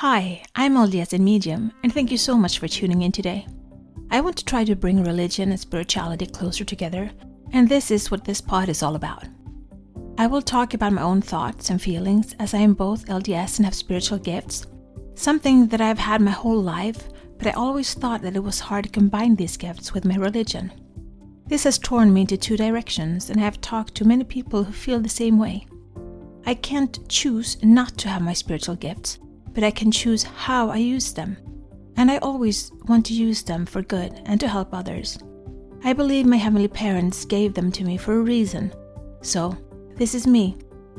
Hi, I'm LDS in Medium, and thank you so much for tuning in today. I want to try to bring religion and spirituality closer together, and this is what this pod is all about. I will talk about my own thoughts and feelings as I am both LDS and have spiritual gifts, something that I've had my whole life, but I always thought that it was hard to combine these gifts with my religion. This has torn me into two directions, and I have talked to many people who feel the same way. I can't choose not to have my spiritual gifts, but I can choose how I use them. And I always want to use them for good and to help others. I believe my heavenly parents gave them to me for a reason. So, this is me.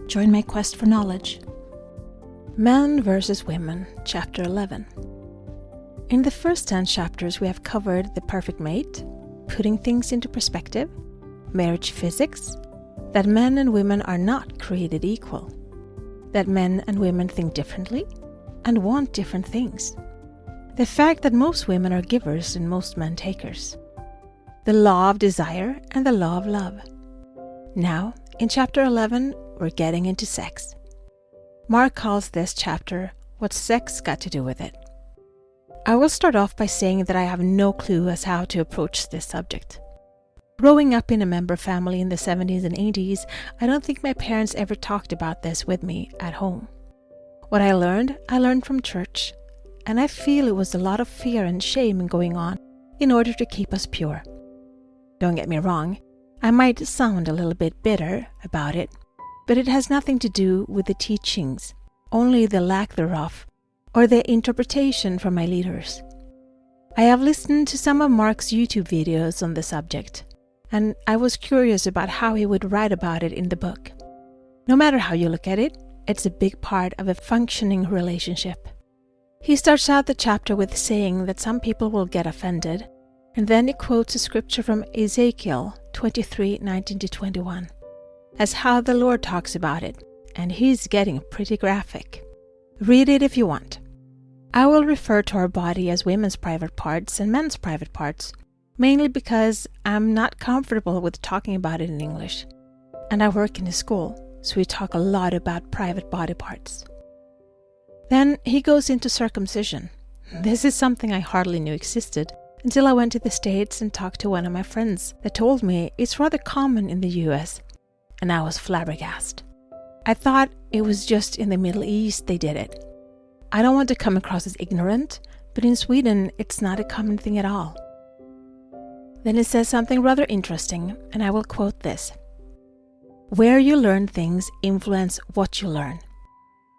Join my quest for knowledge. Men versus Women, Chapter 11. In the first 10 chapters we have covered the perfect mate, putting things into perspective, marriage physics, that men and women are not created equal, that men and women think differently and want different things, the fact that most women are givers and most men takers, the law of desire and the law of love. Now, in chapter 11, we're getting into sex. Mark calls this chapter, What's Sex Got to Do with It? I will start off by saying that I have no clue as how to approach this subject. Growing up in a member family in the 70s and 80s, I don't think my parents ever talked about this with me at home. What I learned from church, and I feel it was a lot of fear and shame going on in order to keep us pure. Don't get me wrong, I might sound a little bit bitter about it, but it has nothing to do with the teachings, only the lack thereof, or the interpretation from my leaders. I have listened to some of Mark's YouTube videos on the subject, and I was curious about how he would write about it in the book. No matter how you look at it, it's a big part of a functioning relationship. He starts out the chapter with saying that some people will get offended, and then he quotes a scripture from Ezekiel 23:19-21 as how the Lord talks about it, and he's getting pretty graphic. Read it if you want. I will refer to our body as women's private parts and men's private parts, mainly because I'm not comfortable with talking about it in English, and I work in a school, so we talk a lot about private body parts. Then he goes into circumcision. This is something I hardly knew existed until I went to the States and talked to one of my friends that told me it's rather common in the US, and I was flabbergasted. I thought it was just in the Middle East they did it. I don't want to come across as ignorant, but in Sweden it's not a common thing at all. Then it says something rather interesting, and I will quote this. Where you learn things influence what you learn.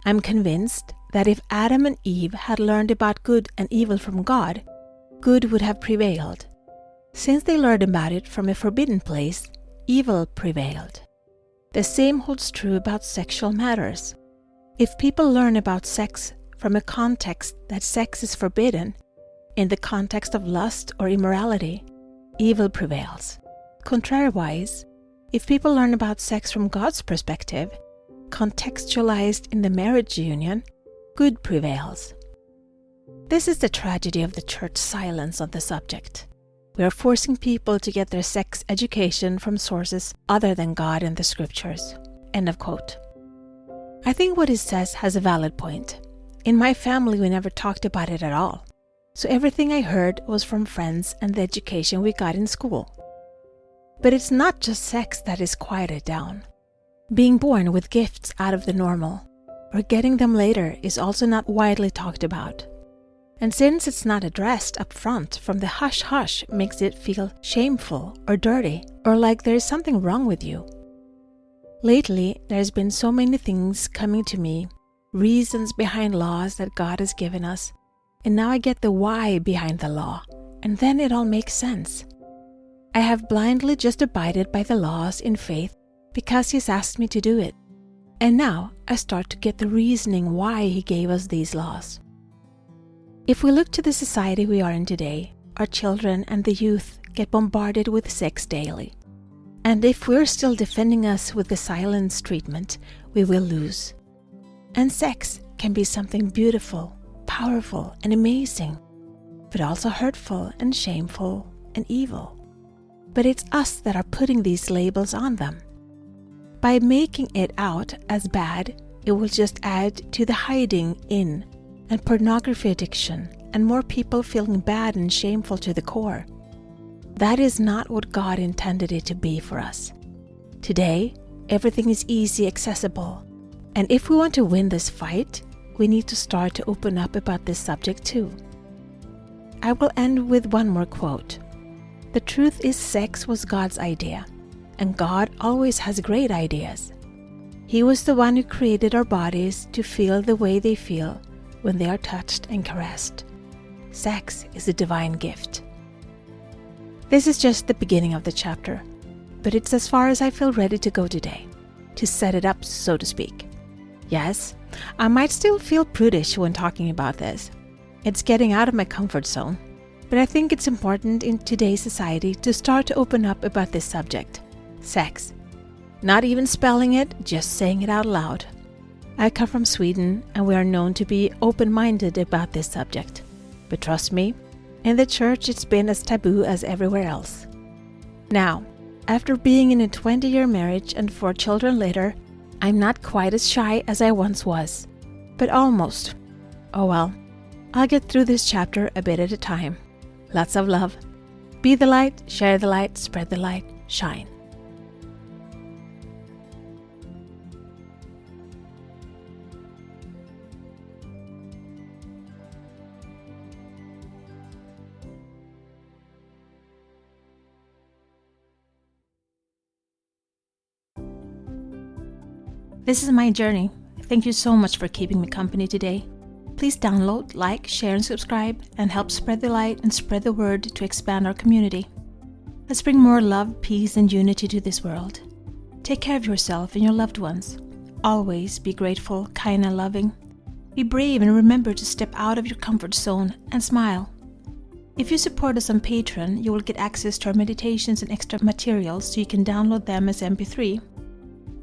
I'm convinced that if Adam and Eve had learned about good and evil from God, good would have prevailed. Since they learned about it from a forbidden place, evil prevailed. The same holds true about sexual matters. If people learn about sex from a context that sex is forbidden, in the context of lust or immorality, evil prevails. Contrariwise, if people learn about sex from God's perspective, contextualized in the marriage union, good prevails. This is the tragedy of the church silence on the subject. We are forcing people to get their sex education from sources other than God and the scriptures. End of quote. I think what he says has a valid point. In my family, we never talked about it at all. So everything I heard was from friends and the education we got in school. But it's not just sex that is quieted down. Being born with gifts out of the normal, or getting them later, is also not widely talked about. And since it's not addressed up front, from the hush-hush makes it feel shameful or dirty, or like there is something wrong with you. Lately, there's been so many things coming to me, reasons behind laws that God has given us, and now I get the why behind the law, and then it all makes sense. I have blindly just abided by the laws in faith because He's asked me to do it. And now I start to get the reasoning why He gave us these laws. If we look to the society we are in today, our children and the youth get bombarded with sex daily. And if we're still defending us with the silence treatment, we will lose. And sex can be something beautiful, powerful, and amazing, but also hurtful and shameful and evil. But it's us that are putting these labels on them. By making it out as bad, it will just add to the hiding in and pornography addiction, and more people feeling bad and shameful to the core. That is not what God intended it to be for us. Today, everything is easy, accessible, and if we want to win this fight, we need to start to open up about this subject too. I will end with one more quote. The truth is, sex was God's idea, and God always has great ideas. He was the one who created our bodies to feel the way they feel when they are touched and caressed. Sex is a divine gift. This is just the beginning of the chapter, but it's as far as I feel ready to go today, to set it up, so to speak. Yes, I might still feel prudish when talking about this. It's getting out of my comfort zone, but I think it's important in today's society to start to open up about this subject, sex. Not even spelling it, just saying it out loud. I come from Sweden, and we are known to be open-minded about this subject. But trust me, in the church it's been as taboo as everywhere else. Now, after being in a 20-year marriage and 4 children later, I'm not quite as shy as I once was, but almost. Oh well, I'll get through this chapter a bit at a time. Lots of love. Be the light, share the light, spread the light, shine. This is my journey. Thank you so much for keeping me company today. Please download, like, share, and subscribe, and help spread the light and spread the word to expand our community. Let's bring more love, peace, and unity to this world. Take care of yourself and your loved ones. Always be grateful, kind, and loving. Be brave and remember to step out of your comfort zone and smile. If you support us on Patreon, you will get access to our meditations and extra materials so you can download them as MP3.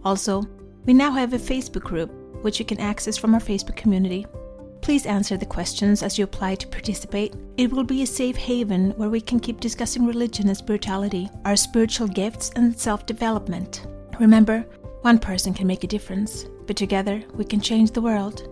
Also, we now have a Facebook group, which you can access from our Facebook community. Please answer the questions as you apply to participate. It will be a safe haven where we can keep discussing religion and spirituality, our spiritual gifts, and self-development. Remember, one person can make a difference, but together we can change the world.